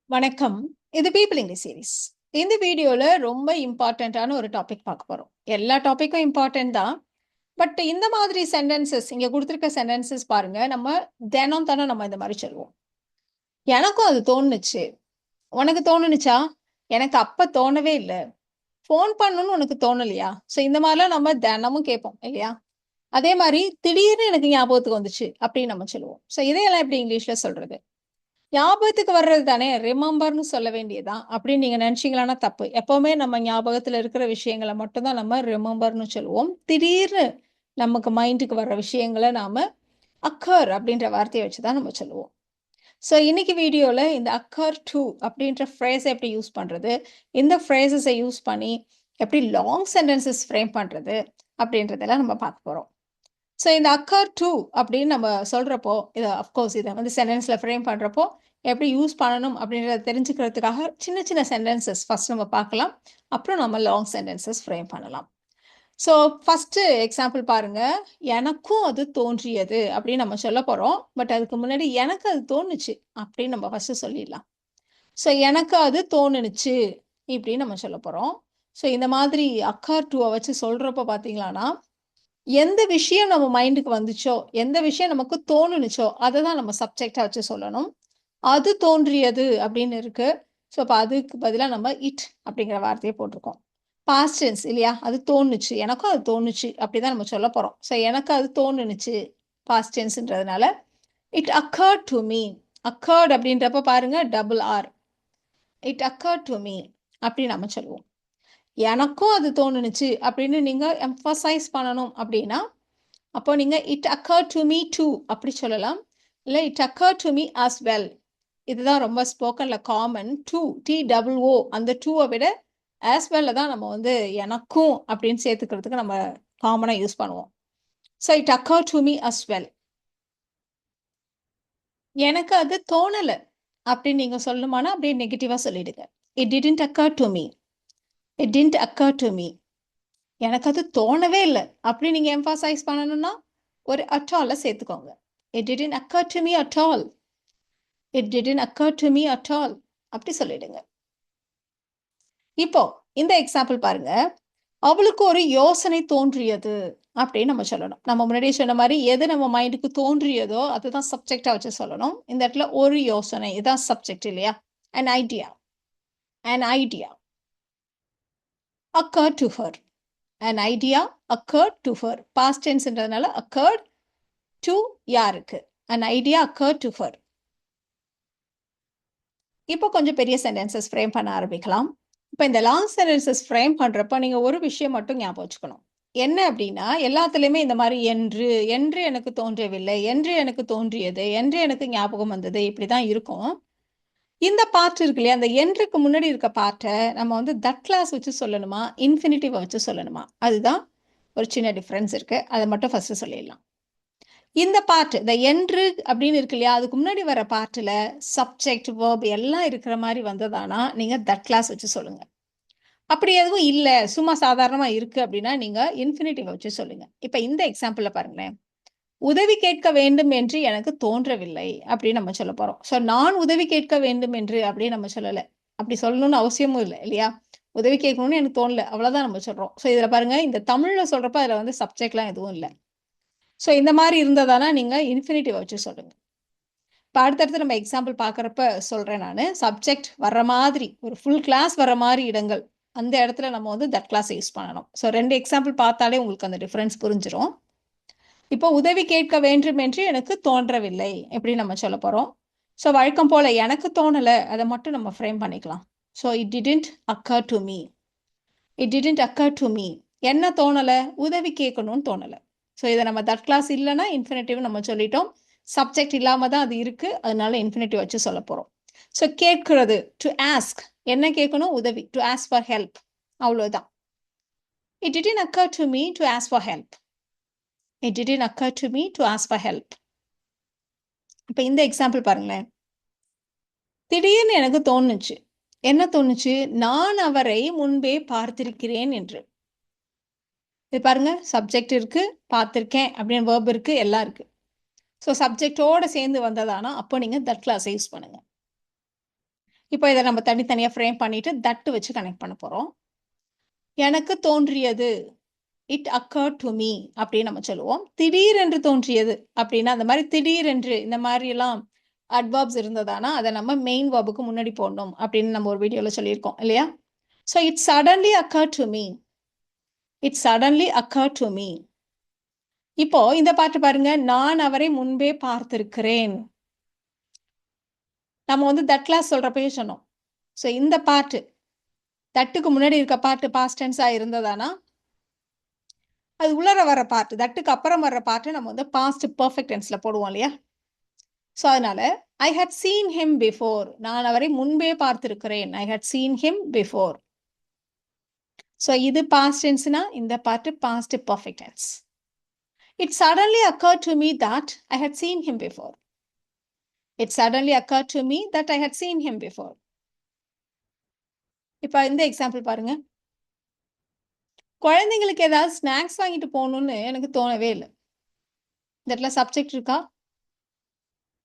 வணக்கம். இது people English series. இந்த வீடியோல ரொம்ப இம்பார்ட்டன்ட்டான ஒரு டாபிக் பார்க்க போறோம். எல்லா டாபிக்கும் இம்பார்ட்டன்ட் தான். பட் இந்த மாதிரி சென்டென்சஸ் இங்க குடுத்திருக்க சென்டென்சஸ் பாருங்க, நம்ம தினம் நம்ம இந்த மாரி சொல்லுவோம். எனக்கும் அது தோணுச்சு. உனக்கு தோணுனுச்சா? எனக்கு அப்ப தோணவே இல்ல. ஃபோன் பண்ணணும்னு உனக்கு தோணலையா? ஸோ இந்த மாரிலாம் நம்ம தினமும் கேட்போம் இல்லையா? அதே மாரி திடீர்னு எனக்கு ஞாபகத்துக்கு வந்துச்சு அப்படின்னு நம்ம சொல்லுவோம். ஸோ இதையெல்லாம் எப்படி இங்கிலீஷ்ல சொல்றது? ஞாபகத்துக்கு வர்றது தானே ரிமெம்பர்ன்னு சொல்ல வேண்டியதுதான். அப்படின்னு நீங்க நினைச்சீங்களான்னா தப்பு. எப்பவுமே நம்ம ஞாபகத்துல இருக்கிற விஷயங்கள மட்டும் தான் நம்ம ரிமெம்பர்ன்னு சொல்லுவோம். திடீர்னு நமக்கு மைண்டுக்கு வர்ற விஷயங்கள நாம அக்கர் அப்படின்ற வார்த்தைய வச்சு தான் நம்ம சொல்லுவோம். ஸோ இன்னைக்கு வீடியோல இந்த அக்கர் டூ அப்படின்ற ஃப்ரேஸ எப்படி யூஸ் பண்றது? இந்த ஃப்ரேஸஸ யூஸ் பண்ணி எப்படி லாங் சென்டென்சஸ் ஃப்ரேம் பண்றது? அப்படின்றதெல்லாம் நம்ம பார்க்க போறோம். ஸோ இந்த அக்கர் டூ அப்படின்னு நம்ம சொல்றப்போ, இத அஃப்கோர்ஸ் இத வந்து சென்டென்ஸ்ல ஃப்ரேம் பண்றப்போ, எப்படி யூஸ் பண்ணணும் அப்படின்றத தெரிஞ்சுக்கிறதுக்காக சின்ன சின்ன சென்டென்சஸ் ஃபர்ஸ்ட் நம்ம பார்க்கலாம். அப்புறம் நம்ம லாங் சென்டென்சஸ் ஃப்ரேம் பண்ணலாம். ஸோ ஃபர்ஸ்ட்டு எக்ஸாம்பிள் பாருங்க. எனக்கும் அது தோன்றியது அப்படின்னு நம்ம சொல்லப் போறோம். பட் அதுக்கு முன்னாடி எனக்கு அது தோணுச்சு அப்படின்னு நம்ம ஃபர்ஸ்ட்டு சொல்லிடலாம். ஸோ எனக்கு அது தோணுனுச்சு இப்படின்னு நம்ம சொல்லப் போறோம். ஸோ இந்த மாதிரி அக்கர் டூவ வச்சு சொல்றப்போ பார்த்தீங்களான்னா, எந்த விஷயம் நம்ம மைண்டுக்கு வந்துச்சோ, எந்த விஷயம் நமக்கு தோணுனுச்சோ, அத தான் நம்ம சப்ஜெக்ட்டா வச்சு சொல்லணும். அது தோன்றியது அப்படின்னு இருக்கு. ஸோ, அப்ப அதுக்கு பதிலா நம்ம இட் அப்படிங்கிற வார்த்தைய போட்டிருக்கோம். பாஸ்ட் டென்ஸ் இல்லையா? அது தோணுச்சு. எனக்கும் அது தோணுச்சு. அப்படிதான் நம்ம சொல்லப் போறோம். ஸோ, எனக்கு அது தோணுனுச்சு. பாஸ்ட் டென்ஸ்ன்றதுனால, it occurred to me. Occurred அப்படின்றப்ப பாருங்க double R. It occurred to me அப்படி நம்ம சொல்லுவோம். எனக்கும் அது தோணுனுச்சு அப்படின்னு நீங்க எம்பசைஸ் பண்ணணும் அப்படின்னா, அப்போ நீங்க it occurred to me too அப்படி சொல்லலாம். இல்ல it occurred to me as well. இதுதான் ரொம்ப ஸ்போக்கன்ல காமன். டூ TOO அந்த டூவ விட ஆஸ் வெல்ல தான் நம்ம வந்து எனக்கும் அப்படின்னு சேர்த்துக்கிறதுக்கு நம்ம காமனா யூஸ் பண்ணுவோம். So it occurred to me as well. எனக்கு அது தோணல அப்படின்னு நீங்க சொல்லணுமானா அப்படியே நெகட்டிவா சொல்லிடுங்க. It didn't occur to me. It didn't occur to me. எனக்கு அது தோணவே இல்ல. அப்படி நீங்க எம்பசைஸ் பண்ணணும்னா, ஒரு அட் ஆல்ல சேர்த்துக்கோங்க. It didn't occur to me at all. It didn't occur to me at all. அப்படி சொல்லிடுங்க. இப்போ இந்த எக்ஸாம்பிள் பாருங்க. அவளுக்கு ஒரு யோசனை தோன்றியது அப்படின்னு நம்ம சொல்லணும். நம்ம முன்னாடியே சொன்ன மாரி எது நம்ம மைண்டுக்கு தோன்றியதோ அதுதான் சப்ஜெக்ட்டா வச்சு சொல்லணும். இந்த இடத்துல ஒரு யோசனை இதான் சப்ஜெக்ட் இல்லையா? an idea. an idea occurred to her. an idea occurred to her. past tenseன்றதுனால occurred to யாருக்கு? an idea occurred to her. இப்போ கொஞ்சம் பெரிய சென்டென்சஸ் ஃப்ரேம் பண்ண ஆரம்பிக்கலாம். இப்போ இந்த லாங் சென்டென்சஸ் ஃப்ரேம் பண்றப்ப நீங்க ஒரு விஷயம் மட்டும் ஞாபகம் வச்சுக்கணும். என்ன அப்படின்னா, எல்லாத்துலயுமே இந்த மாரி என்று எனக்கு தோன்றவில்லை, என்று எனக்கு தோன்றியது, என்று எனக்கு ஞாபகம் வந்தது இப்படிதான் இருக்கும். இந்த பார்ட் இருக்கு இல்லையா? அந்த என்றுக்கு முன்னாடி இருக்க பார்ட்ட நம்ம வந்து தட் கிளாஸ் வச்சு சொல்லணுமா? இன்ஃபினிட்டிவ வச்சு சொல்லணுமா? அதுதான் ஒரு சின்ன டிஃபரன்ஸ் இருக்கு. அத மட்டும் ஃபர்ஸ்ட் சொல்லிடலாம். இந்த பார்ட் இந்த என்று அப்படின்னு இருக்கு இல்லையா? அதுக்கு முன்னாடி வர பார்ட்ல சப்ஜெக்ட், வெர்ப் எல்லாம் இருக்கிற மாரி வந்ததானா, நீங்க தட் கிளாஸ் வச்சு சொல்லுங்க. அப்படி எதுவும் இல்ல, சும்மா சாதாரணமா இருக்கு அப்படின்னா, நீங்க இன்ஃபினிட்டிவ வச்சு சொல்லுங்க. இப்ப இந்த எக்ஸாம்பிள்ல பாருங்களேன். உதவி கேட்க வேண்டும் என்று எனக்கு தோன்றவில்லை அப்படின்னு நம்ம சொல்லப் போறோம். ஸோ நான் உதவி கேட்க வேண்டும் என்று அப்படின்னு நம்ம சொல்லல. அப்படி சொல்லணும்னு அவசியமும் இல்ல இல்லையா? உதவி கேட்கணும்னு எனக்கு தோணல. அவ்வளவுதான் நம்ம சொல்றோம். ஸோ இதுல பாருங்க இந்த தமிழ்ல சொல்றப்ப அதுல வந்து சப்ஜெக்ட்லாம் எதுவும் இல்ல. ஸோ இந்த மாரி இருந்ததானா நீங்க இன்ஃபினிட்டிவ வச்சு சொல்லுங்க. இப்ப அடுத்தடுத்து நம்ம எக்ஸாம்பிள் பார்க்கறப்ப சொல்றேன் நானு. சப்ஜெக்ட் வர்ற மாதிரி ஒரு ஃபுல் கிளாஸ் வர்ற மாரி இடங்கள். அந்த இடத்துல நம்ம வந்து தட் கிளாஸ் யூஸ் பண்ணணும். ஸோ 2 எக்ஸாம்பிள் பார்த்தாலே உங்களுக்கு அந்த டிஃபரன்ஸ் புரிஞ்சிரும். இப்போ உதவி கேட்க வேண்டும் என்று எனக்கு தோன்றவில்லை. எப்படி நம்ம சொல்லப் போறோம். ஸோ வழக்கம் போல எனக்கு தோணல. அத மட்டும் நம்ம ஃப்ரேம் பண்ணிக்கலாம். So it didn't occur to me. It didn't occur to me. என்ன தோணல? உதவி கேட்கணும்னு தோணல. ஸோ இத நம்ம தட் கிளாஸ் இல்லன்னா இன்ஃபினிட்டிவ் நம்ம சொல்லிட்டோம். சப்ஜெக்ட் இல்லாம தான் அது இருக்கு. அதனால இன்ஃபினிட்டிவ் வச்சு சொல்லப் போறோம். ஸோ கேட்கிறது டு ஆஸ்க். என்ன கேட்கணும்? உதவி. To ask for help. அவ்வளவுதான். It didn't occur to me to ask for help. It didn't occur to me to ask for help. இப்ப இந்த எக்ஸாம்பிள் பாருங்களேன். திடீர்னு எனக்கு தோணுச்சு. என்ன தோணுச்சு? நான் அவரை முன்பே பார்த்திருக்கிறேன் என்று. இது பாருங்க சப்ஜெக்ட் இருக்கு, பார்த்திருக்கேன் அப்படின்னு வெர்ப் இருக்கு, எல்லாம் இருக்கு. ஸோ சப்ஜெக்டோட சேர்ந்து வந்ததானா, அப்போ நீங்க தட் கிளாஸ் யூஸ் பண்ணுங்க. இப்போ இதை நம்ம தனித்தனியாக ஃப்ரேம் பண்ணிட்டு தட்டு வச்சு கனெக்ட் பண்ண போகிறோம். எனக்கு தோன்றியது, இட் அக்கர்ட் டு மீ அப்படின்னு நம்ம சொல்லுவோம். திடீரென்று தோன்றியது அப்படின்னா அந்த மாதிரி திடீரென்று இந்த மாதிரிலாம் அட்வர்ப்ஸ் இருந்ததானா அதை நம்ம மெயின் வேர்புக்கு முன்னாடி போடணும் அப்படின்னு நம்ம ஒரு வீடியோவில் சொல்லியிருக்கோம் இல்லையா? So it suddenly accord to me, it suddenly accord to me. இப்போ இந்த பாட்டு பாருங்க, நான் அவரை முன்பே பார்த்திருக்கிறேன். நம்ம வந்து தட் கிளாஸ் சொல்றப்பயே சொன்னோம். ஸோ இந்த பாட்டு தட்டுக்கு முன்னாடி இருக்க பாட்டு பாஸ்ட் டென்ஸா இருந்ததானா அது உள்ளர வர பாட்டு, தட்டுக்கு அப்புறம் வர்ற பாட்டு நம்ம வந்து பாஸ்ட் பெர்ஃபெக்ட் டென்ஸ்ல போடுவோம் இல்லையா? ஸோ அதனால I had seen him before, நான் அவரை முன்பே பார்த்திருக்கிறேன். I had seen him before. So இது பாஸ்ட் டென்ஸ்னா இந்த பாட்டு past perfect tense. It suddenly occurred to me that I had seen him before. It suddenly occurred to me that I had seen him before. இப்போ இந்த example பாருங்க. குழந்தைங்களுக்கு ஏதாவது snacks வாங்கிட்டு போகணும்னு எனக்கு தோணவே இல்லை. இந்த இடத்துல சப்ஜெக்ட் இருக்கா?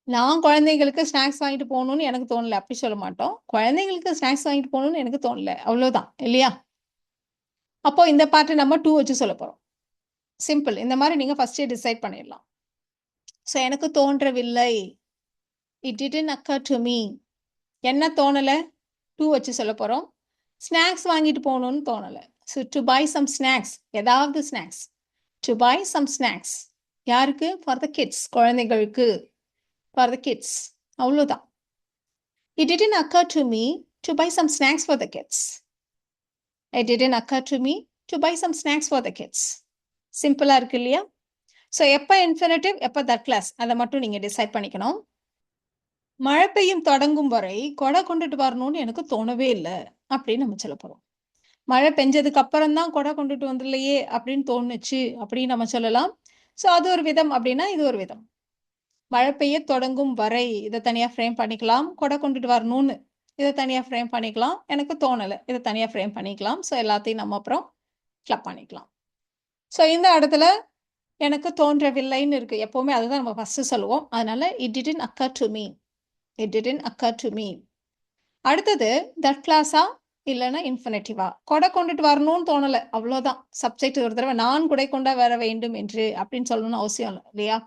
நான் குழந்தைங்களுக்கு ஸ்நாக்ஸ் வாங்கிட்டு போகணும்னு எனக்கு தோணலை அப்படி சொல்ல மாட்டோம். குழந்தைங்களுக்கு ஸ்நாக்ஸ் வாங்கிட்டு போகணும்னு எனக்கு தோணலை, அவ்வளோதான் இல்லையா? அப்போ இந்த பாட்டை நம்ம டூ வச்சு சொல்ல போகிறோம். சிம்பிள். இந்த மாதிரி நீங்கள் ஃபர்ஸ்டே டிசைட் பண்ணிடலாம். ஸோ எனக்கு தோன்றவில்லை, it didn't occur to me. என்ன தோணலை? டூ வச்சு சொல்ல போகிறோம். ஸ்நாக்ஸ் வாங்கிட்டு போகணும்னு தோணலை. So to buy some snacks, ஏதாவது snacks. To buy some snacks யாருக்கு? ஃபார் த கிட்ஸ், குழந்தைகளுக்கு, ஃபார் த கிட்ஸ், அவ்வளோதான். It didn't occur to me to buy some snacks for the kids. It didn't occur to me to buy some snacks for the kids. சிம்பிளாக இருக்கு இல்லையா? So எப்போ infinitive, எப்போ that class, அதை மட்டும் நீங்கள் decide பண்ணிக்கணும். மழை பெய்யும் தொடங்கும் வரை கொடை கொண்டுட்டு வரணும்னு எனக்கு தோணவே இல்லை அப்படின்னு நம்ம சொல்ல போகிறோம். மழை பெஞ்சதுக்கு அப்புறம் தான் கொடை கொண்டுட்டு வந்துடலையே அப்படின்னு தோணுச்சு அப்படின்னு நம்ம சொல்லலாம். ஸோ அது ஒரு விதம் அப்படின்னா இது ஒரு விதம். மழை பெய்ய தொடங்கும் வரை இதை தனியாக ஃப்ரேம் பண்ணிக்கலாம். கொடை கொண்டுட்டு வரணும்னு இதை தனியாக ஃப்ரேம் பண்ணிக்கலாம். எனக்கு தோணலை, இதை தனியாக ஃப்ரேம் பண்ணிக்கலாம். ஸோ எல்லாத்தையும் நம்ம அப்புறம் கிளப் பண்ணிக்கலாம். ஸோ இந்த இடத்துல எனக்கு தோன்றவில்லைன்னு இருக்கு. எப்போவுமே அதுதான் நம்ம ஃபர்ஸ்ட் சொல்லுவோம். அதனால it didn't occur to me, it didn't occur to me. அடுத்தது தட் கிளாஸா இல்லைன்னா இன்ஃபினிட்டிவா? கொடை கொண்டுட்டு வரணும்னு தோணலை, அவ்வளோதான். சப்ஜெக்ட் ஒரு தடவை நான் கொடை கொண்டா வர வேண்டும் என்று அப்படின்னு சொல்லணும்னு அவசியம் இல்லை இல்லையா?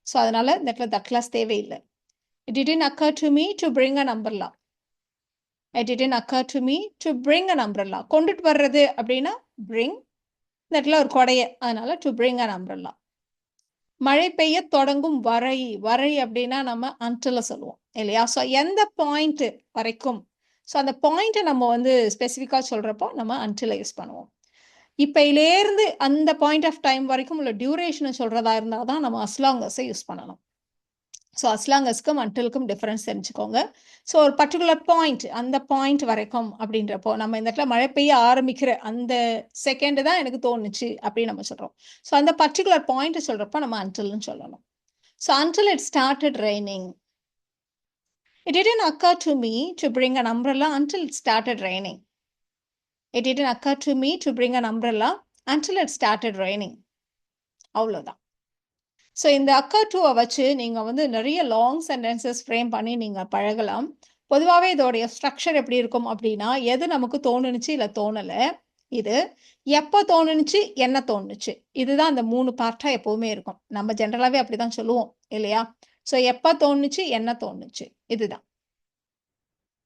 ஸோ அதனால இந்த இடத்துல தட் கிளாஸ் தேவையில்லை. It didn't occur to me to bring an umbrella. It didn't occur to me to bring an umbrella. கொண்டுட்டு வர்றது அப்படின்னா பிரிங், இந்த இடத்துல ஒரு கொடைய, அதனால டு பிரிங் அன் அம்பர்லா. மழை பெய்ய தொடங்கும் வரை, வரை அப்படின்னா நம்ம அன்டில் சொல்லுவோம் இல்லையா? ஸோ எந்த பாயிண்ட் வரைக்கும், ஸோ அந்த பாயிண்ட்டை நம்ம வந்து ஸ்பெசிஃபிக்காக சொல்கிறப்போ நம்ம அன்டில் யூஸ் பண்ணுவோம். இப்போலேருந்து அந்த பாயிண்ட் ஆஃப் டைம் வரைக்கும் உள்ள டியூரேஷனை சொல்கிறதா இருந்தால் தான் நம்ம அஸ்லாங்கஸை யூஸ் பண்ணணும். ஸோ அஸ்லாங்கஸ்க்கும் அன்டிலுக்கும் டிஃப்ரென்ஸ் தெரிஞ்சுக்கோங்க. ஸோ ஒரு பர்டிகுலர் பாயிண்ட், அந்த பாயிண்ட் வரைக்கும் அப்படின்றப்போ நம்ம இந்த இடத்துல மழை பெய்ய ஆரம்பிக்கிற அந்த செகண்ட் தான் எனக்கு தோணுச்சு அப்படின்னு நம்ம சொல்கிறோம். ஸோ அந்த பர்டிகுலர் பாயிண்ட் சொல்கிறப்போ நம்ம அன்டில்னு சொல்லணும். So until it started raining. It didn't occur to me to bring an umbrella until it started raining. It didn't occur to me to bring an umbrella until it started raining. அவ்வளோதான். So இந்த occur டூவை வச்சு நீங்கள் வந்து நிறைய long sentences frame பண்ணி நீங்கள் பழகலாம். பொதுவாகவே இதோடைய ஸ்ட்ரக்சர் எப்படி இருக்கும் அப்படின்னா, எது நமக்கு தோணுச்சு இல்லை தோணலை, இது எப்போ தோணுச்சு என்ன தோணுச்சு, இதுதான் அந்த 3 பார்ட்டாக எப்போவுமே இருக்கும். நம்ம ஜென்ரலாகவே அப்படி தான் சொல்லுவோம் இல்லையா? ஸோ எப்போ தோணுச்சு என்ன தோணுச்சு, இதுதான்.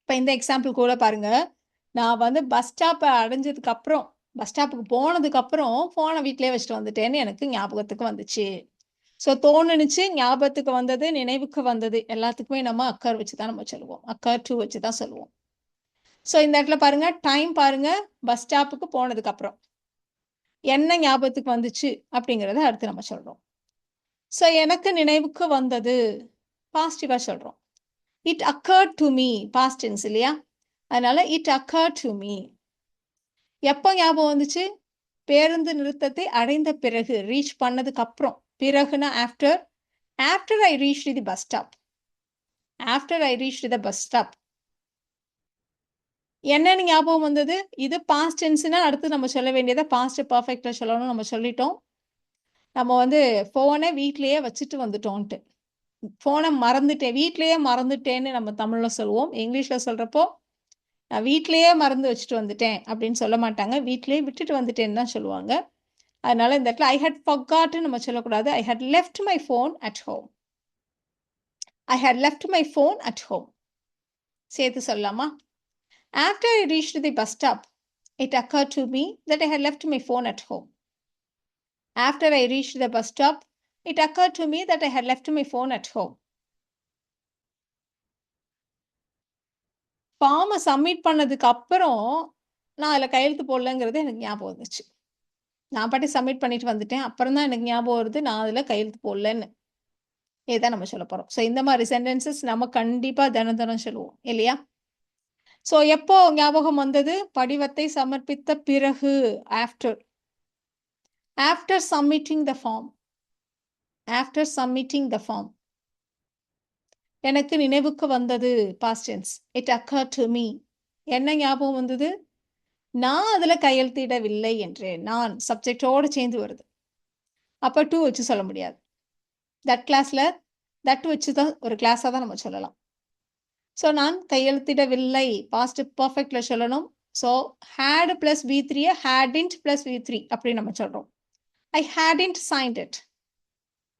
இப்போ இந்த எக்ஸாம்பிள் கூட பாருங்க, நான் வந்து பஸ் ஸ்டாப்பை அடைஞ்சதுக்கு அப்புறம், பஸ் ஸ்டாப்புக்கு போனதுக்கு அப்புறம் ஃபோனை வீட்டிலே வச்சுட்டு வந்துட்டேன்னு எனக்கு ஞாபகத்துக்கு வந்துச்சு. ஸோ தோணுச்சு, ஞாபகத்துக்கு வந்தது, நினைவுக்கு வந்தது, எல்லாத்துக்குமே நம்ம அக்கர் வச்சு தான் நம்ம சொல்லுவோம். அக்கர் டூ வச்சு தான் சொல்லுவோம். ஸோ இந்த இடத்துல பாருங்க, டைம் பாருங்க, பஸ் ஸ்டாப்புக்கு போனதுக்கு அப்புறம் என்ன ஞாபகத்துக்கு வந்துச்சு அப்படிங்கிறத அடுத்து நம்ம சொல்றோம். ஸோ எனக்கு நினைவுக்கு வந்தது பாசிட்டிவா சொல்றோம். It occurred to me, past tense இல்லையா? அதனால இட் அக்கர்ட் டு மீ. எப்போ ஞாபகம் வந்துச்சு? பேருந்து நிறுத்தத்தை அடைந்த பிறகு, ரீச் பண்ணதுக்கு அப்புறம். பிறகுனா after, after I reach the bus stop, after I reach the bus stop. என்னன்னு ஞாபகம் வந்தது? இது பாஸ்ட் டென்ஸ்னா அடுத்து நம்ம சொல்ல வேண்டியதை பாஸ்ட் பர்ஃபெக்ட்ல சொல்லணும். நம்ம சொல்லிட்டோம், நம்ம வந்து ஃபோனை வீட்லயே வச்சுட்டு வந்துட்டோன்ட்டு. ஃபோனை மறந்துட்டேன், வீட்லயே மறந்துட்டேன்னு நம்ம தமிழ்ல சொல்லுவோம். இங்கிலீஷ்ல சொல்றப்போ, நான் வீட்லயே மறந்து வச்சுட்டு வந்துட்டேன் அப்படின்னு சொல்ல மாட்டாங்க. வீட்லயே விட்டுட்டு வந்துட்டேன்னு தான் சொல்லுவாங்க. அதனால இந்த இடத்துல ஐ ஹேட் ஃபர்காட்ன்னு நம்ம சொல்லக்கூடாது. I had left my phone at home. I had left my phone at home. சேர்த்து சொல்லலாமா? After I reached the bus stop, it occurred to me that I had left my phone at home. After I reached the bus stop, it occurred to me that I had left my phone at home. ஃபார்மை submit பண்ணதுக்கு அப்புறம் நான் அதில் கையெழுத்து போடலங்கிறது எனக்கு ஞாபகம் வந்துச்சு. நான் பாட்டுக்கு சப்மிட் பண்ணிட்டு வந்துட்டேன். அப்புறம் தான் எனக்கு ஞாபகம் வருது நான் அதில் கையெழுத்து போடலன்னு. இதுதான் நம்ம சொல்ல போகிறோம். ஸோ இந்த மாதிரி சென்டென்சஸ் நம்ம கண்டிப்பாக தினம் சொல்லுவோம் இல்லையா? ஸோ எப்போ ஞாபகம் வந்தது? படிவத்தை சமர்ப்பித்த பிறகு, after. After submitting the form. After submitting the form. எனக்கு நினைவுக்கு வந்தது, past tense. It occurred to me. என்ன ஞாபகம் வந்தது? நான் அதில் கையெழுத்திடவில்லை என்று. நான் சப்ஜெக்டோடு சேர்ந்து வருது. அப்போ டு வச்சு சொல்ல முடியாது. தட் கிளாஸில் தட் வச்சு தான் ஒரு கிளாஸாக தான் நம்ம சொல்லலாம். ஸோ நான் கையெழுத்திடவில்லை, பாஸ்ட் பர்ஃபெக்டில் சொல்லணும். So had plus V3 hadn't plus V3 அப்படி நம்ம சொல்கிறோம். I hadn't signed it.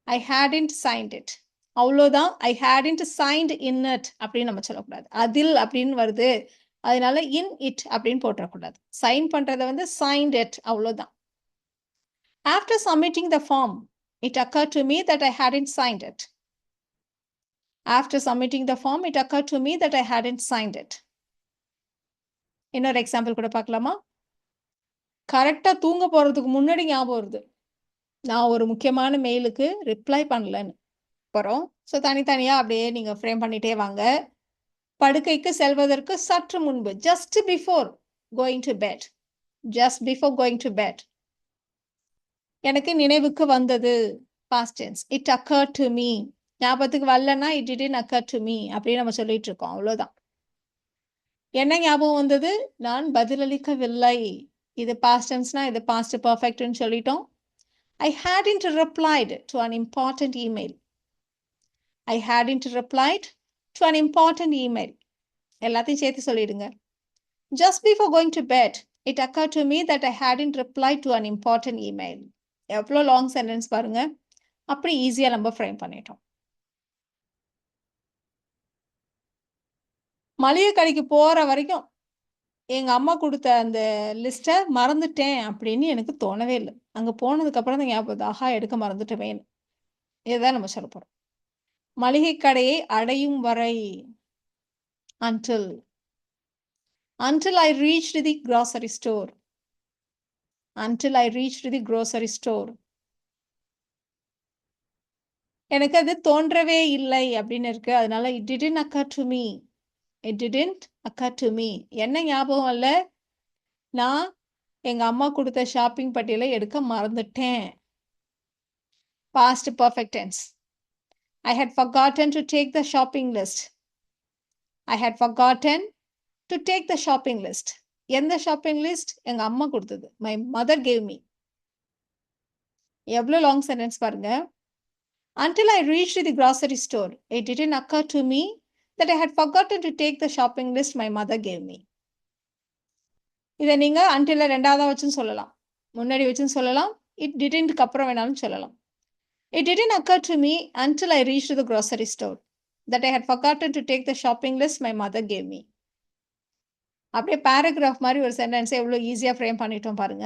I hadn't signed it. அவ்வளோதான். I hadn't signed in it அப்படின்னு நம்ம சொல்லக்கூடாது. அதில் அப்படின்னு வருது, அதனால இன் இட் அப்படின்னு போட்டுறக்கூடாது. சைன் பண்ணுறதை வந்து சைன்ட் இட், அவ்வளோதான். After submitting the form, it occurred to me that I hadn't signed it. After submitting the form, it occurred to me that I hadn't signed it. இன்னொரு example கூட பார்க்கலாமா? கரெக்டாக தூங்க போகிறதுக்கு முன்னாடி ஞாபகம் வருது, நான் ஒரு முக்கியமான மெயிலுக்கு ரிப்ளை பண்ணலன்னு. போகிறோம். ஸோ தனித்தனியாக அப்படியே நீங்கள் ஃப்ரேம் பண்ணிகிட்டே வாங்க. படுக்கைக்கு செல்வதற்கு சற்று முன்பு, just before going to bed. Just before going to bed. எனக்கு நினைவுக்கு வந்தது, past tense. It occurred to me. ஞாபகத்துக்கு வரலன்னா it didn't occur to me அப்படின்னு நம்ம சொல்லிட்டு இருக்கோம், அவ்வளோதான். என்ன ஞாபகம் வந்தது? நான் பதிலளிக்கவில்லை. இது பாஸ்ட் டென்ஸ்னா இது பாஸ்ட் பர்ஃபெக்ட்னு சொல்லிட்டோம். I hadn't replied to an important email. I hadn't replied to an important email. எல்லாத்தையும் சேர்த்து சொல்லிடுங்க. Just before going to bed, it occur to me that I hadn't replied to an important email. எவ்வளோ long sentence பாருங்க. அப்படி ஈஸியாக நம்ம frame பண்ணிட்டோம். மளிகை கடைக்கு போகிற வரைக்கும் எங்கள் அம்மா கொடுத்த அந்த லிஸ்ட்டை மறந்துட்டேன் அப்படின்னு எனக்கு தோணவே இல்லை. அங்கே போனதுக்கப்புறம் தான் ஞாபகம், ஆஹா எடுக்க மறந்துட்டவேன்னு. இதுதான் நம்ம சொல்ல போகிறோம். மளிகை கடையை அடையும் வரை, until I reached the grocery store. Until I reached the grocery store. எனக்கு அது தோன்றவே இல்லை அப்படின்னு இருக்கு. அதனால it didn't occur to me. It didn't occur to me. என்ன ஞாபகம் இல்லை? நான் எங்கள் அம்மா கொடுத்த ஷாப்பிங் பட்டியலை எடுக்க மறந்துட்டேன். Past perfect tense. I had forgotten to take the shopping list. I had forgotten to take the shopping list. எந்த ஷாப்பிங் லிஸ்ட்? எங்கள் அம்மா கொடுத்தது. My mother gave me. எவ்வளோ லாங் சென்டென்ஸ் பாருங்க. Until I reached the grocery store, it didn't occur to me that I had forgotten to take the shopping list my mother gave me. இதை நீங்கள் until ரெண்டாவதாக வச்சுன்னு சொல்லலாம், முன்னாடி வச்சுன்னு சொல்லலாம், it didn't அப்புறம் வேணாலும் சொல்லலாம். It didn't occur to me until I reached the grocery store that I had forgotten to take the shopping list my mother gave me. அப்படியே பேராகிராஃப் மாதிரி ஒரு சென்டென்ஸை எவ்வளோ ஈஸியாக ஃப்ரேம் பண்ணிட்டோம் பாருங்க.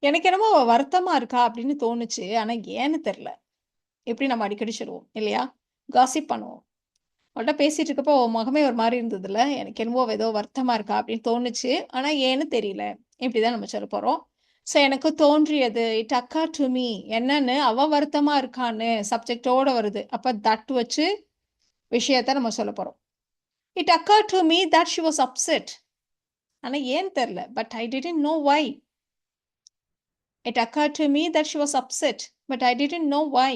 எனக்கு என்னமோ வருத்தமாக இருக்கா அப்படின்னு தோணுச்சு, ஆனால் ஏன்னு தெரில. எப்படி நம்ம அடிக்கடி சொல்லுவோம் இல்லையா? காசிப் பண்ணுவோம். அவள்கிட்ட பேசிகிட்டு இருக்கப்போ முகமே ஒரு மாதிரி இருந்ததில்ல, எனக்கு என்னமோ ஏதோ வருத்தமாக இருக்கா அப்படின்னு தோணுச்சு, ஆனால் ஏன்னு தெரியல. இப்படி தான் நம்ம சொல்ல போகிறோம். ஸோ எனக்கு தோன்றியது, இட் அக்கர் டு மீ. என்னன்னு, அவள் வருத்தமாக இருக்கான்னு சப்ஜெக்டோடு வருது. அப்போ தட் வச்சு விஷயத்த நம்ம சொல்ல போகிறோம். It occur to me that she was upset. ஆனால் ஏன்னு தெரில, but I didn't know why. It occur to me that she was upset, but I didn't know why.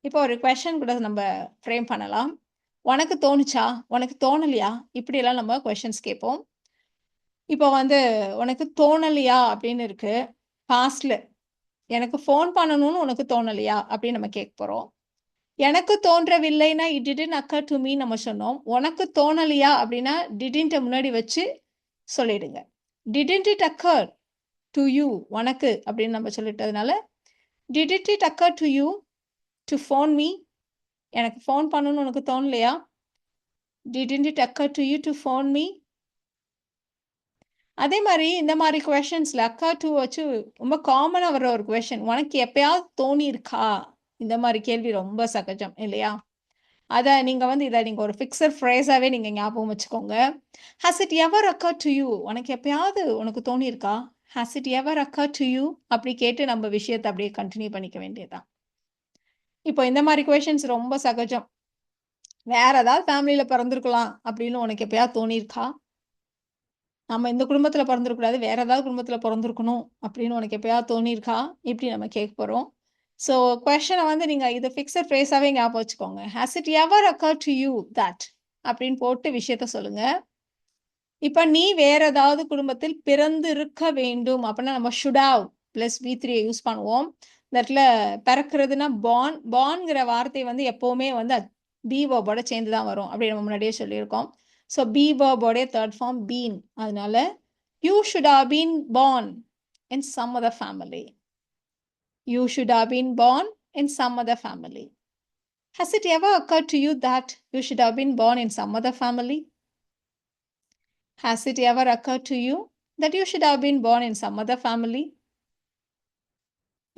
இப்போ ஒரு கொஷன் கூட நம்ம ஃப்ரேம் பண்ணலாம். உனக்கு தோணுச்சா, உனக்கு தோணலையா, இப்படியெல்லாம் நம்ம கொஷின்ஸ் கேட்போம். இப்போ உனக்கு தோணலையா அப்படின்னு இருக்கு. பாஸ்ட்ல எனக்கு ஃபோன் பண்ணணும்னு உனக்கு தோணலையா அப்படின்னு நம்ம கேட்க போறோம். எனக்கு தோன்றவில்லைன்னா it didn't occur to me நம்ம சொன்னோம். உனக்கு தோணலையா அப்படின்னா டிடின்ட்ட முன்னாடி வச்சு சொல்லிடுங்க. Didn't it occur to you உனக்கு அப்படின்னு நம்ம சொல்லிட்டதுனால didn't it occur to you to phone me எனக்கு ஃபோன் பண்ணணும்னு உனக்கு தோணலையா? Didn't it occur to you to phone me? அதே மாதிரி இந்த மாதிரி கொஷின்ஸ்ல அக்கர் டு வச்சு ரொம்ப காமனா வர்ற ஒரு கொஷின் உனக்கு எப்பயாவது தோணி இருக்கா? இந்த மாதிரி கேள்வி ரொம்ப சகஜம் இல்லையா? அதை நீங்க வந்து இதை நீங்க ஒரு ஃபிக்ஸட் ஃப்ரேஸாவே நீங்க ஞாபகம் வச்சுக்கோங்க. Has it ever occur to you உனக்கு எப்பயாவது உனக்கு தோணி இருக்கா? Has it ever occur to you அப்படி கேட்டு நம்ம விஷயத்தை அப்படியே கண்டினியூ பண்ணிக்க வேண்டியதுதான். இப்போ இந்த மாதிரி கொஷின்ஸ் ரொம்ப சகஜம். வேற ஏதாவது ஃபேமிலியில பிறந்திருக்கலாம் அப்படின்னு உனக்கு எப்பயாவது தோணியிருக்கா? நம்ம இந்த குடும்பத்துல பிறந்திருக்கூடாது, வேற ஏதாவது குடும்பத்துல பிறந்திருக்கணும் அப்படின்னு உனக்கு எப்பயாவது தோணியிருக்கா? இப்படி நம்ம கேட்க போறோம். ஸோ கொஸ்டினை வந்து நீங்க இது ஃபிக்ஸட் ஃப்ரேஸாவே ஞாபகம் வச்சுக்கோங்க. Has it ever occur to you that அப்படின்னு போட்டு விஷயத்த சொல்லுங்க. இப்ப நீ வேற ஏதாவது குடும்பத்தில் பிறந்திருக்க வேண்டும் அப்படின்னா நம்ம should have plus V3 use பண்ணுவோம். இந்த இடத்துல பிறக்கிறதுனா பார்ன்ங்கிற வார்த்தை வந்து எப்பவுமே வந்து பி வேர்போட சேர்ந்து தான் வரும் அப்படி நம்ம முன்னாடியே சொல்லியிருக்கோம். ஸோ பி வேர்போடைய தேர்ட் ஃபார்ம் பீன். அதனால you should have been born in some other family. You should have been born in some other family. Has it ever occurred to you that you should have been born in some other family? Has it ever occurred to you that you should have been born in some other family?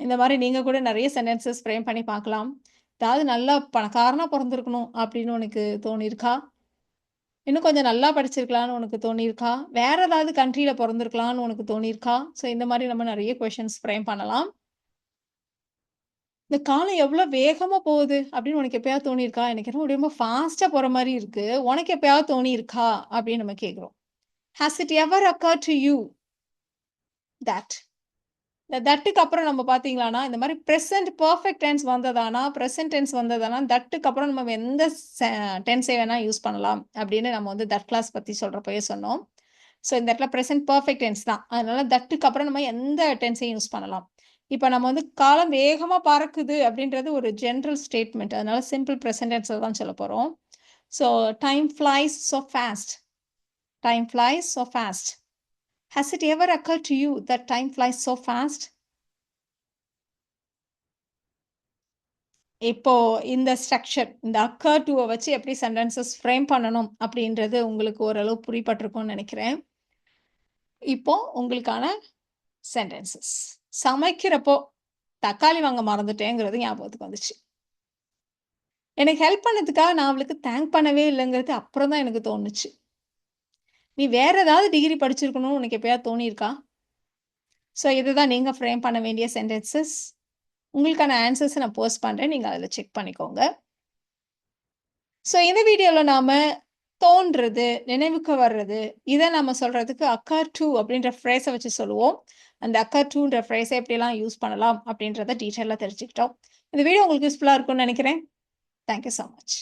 இந்த மாதிரி நீங்க கூட நிறைய sentences frame பண்ணி பார்க்கலாம். அதாவது நல்லா பணக்காரனா பிறந்திருக்கணும் அப்படின்னு உனக்கு தோணியிருக்கா? இன்னும் கொஞ்சம் நல்லா படிச்சிருக்கலாம்னு உனக்கு தோணியிருக்கா? வேற ஏதாவது கண்ட்ரியில பிறந்திருக்கலாம்னு உனக்கு தோணியிருக்கா? ஸோ இந்த மாதிரி நம்ம நிறைய கொஷின்ஸ் ஃப்ரேம் பண்ணலாம். இந்த காலம் எவ்வளோ வேகமா போகுது அப்படின்னு உனக்கு எப்பயாவது தோணியிருக்கா? எனக்கு என்னமோ ரொம்ப ஃபாஸ்டா போற மாதிரி இருக்கு. உனக்கு எப்பயாவது தோணியிருக்கா? அப்படின்னு நம்ம கேட்கிறோம். Has it ever occurred to you that? இந்த தட்டுக்கு அப்புறம் நம்ம பார்த்தீங்களான்னா, இந்த மாதிரி பிரசன்ட் பெர்ஃபெக்ட் டென்ஸ் வந்ததானா, பிரசன்ட் டென்ஸ் வந்ததானா, தட்டுக்கு அப்புறம் நம்ம எந்த டென்ஸை வேணா யூஸ் பண்ணலாம் அப்படின்னு நம்ம வந்து தட் கிளாஸ் பத்தி சொல்றப்பயே சொன்னோம். ஸோ இந்த இடத்துல பிரசன்ட் பெர்ஃபெக்ட் டென்ஸ் தான். அதனால தட்டுக்கு அப்புறம் நம்ம எந்த டென்ஸையும் யூஸ் பண்ணலாம். இப்போ நம்ம வந்து காலம் வேகமா பறக்குது அப்படின்றது ஒரு ஜெனரல் ஸ்டேட்மெண்ட். அதனால சிம்பிள் ப்ரெசன்ட் டென்ஸ்ல தான் சொல்ல போறோம். So time flies so fast. Time flies so fast. Has it ever occurred to you that time flies so fast? இப்போ இந்த ஸ்ட்ரக்சர் இந்த occur to வச்சு எப்படி சென்டென்சஸ் ஃப்ரேம் பண்ணணும் அப்படின்றது உங்களுக்கு ஓரளவு புரியப்பட்டிருக்கும்னு நினைக்கிறேன். இப்போ உங்களுக்கான சென்டென்சஸ். சமைக்கிறப்போ தக்காளி வாங்க மறந்துட்டேங்கிறது ஞாபகத்துக்கு வந்துச்சு. எனக்கு ஹெல்ப் பண்ணதுக்காக நான் அவளுக்கு தேங்க் பண்ணவே இல்லைங்கிறது அப்புறம் தான் எனக்கு தோணுச்சு. நீ வேற ஏதாவது டிகிரி படிச்சிருக்கணும்னு உனக்கு எப்பயாவது தோணியிருக்கா? ஸோ இதுதான் நீங்க ஃப்ரேம் பண்ண வேண்டிய சென்டென்சஸ். உங்களுக்கான ஆன்சர்ஸ் நான் போஸ்ட் பண்றேன். நீங்க அதில் செக் பண்ணிக்கோங்க. ஸோ இந்த வீடியோவில் நாம தோன்றது, நினைவுக்கு வர்றது, இதை நம்ம சொல்றதுக்கு occur to அப்படின்ற ஃப்ரேஸை வச்சு சொல்லுவோம். அந்த occur toன்ற ஃப்ரேஸை எப்படியெல்லாம் யூஸ் பண்ணலாம் அப்படின்றத டீட்டெயிலாக தெரிஞ்சுக்கிட்டோம். இந்த வீடியோ உங்களுக்கு யூஸ்ஃபுல்லாக இருக்கும்னு நினைக்கிறேன். Thank you so much.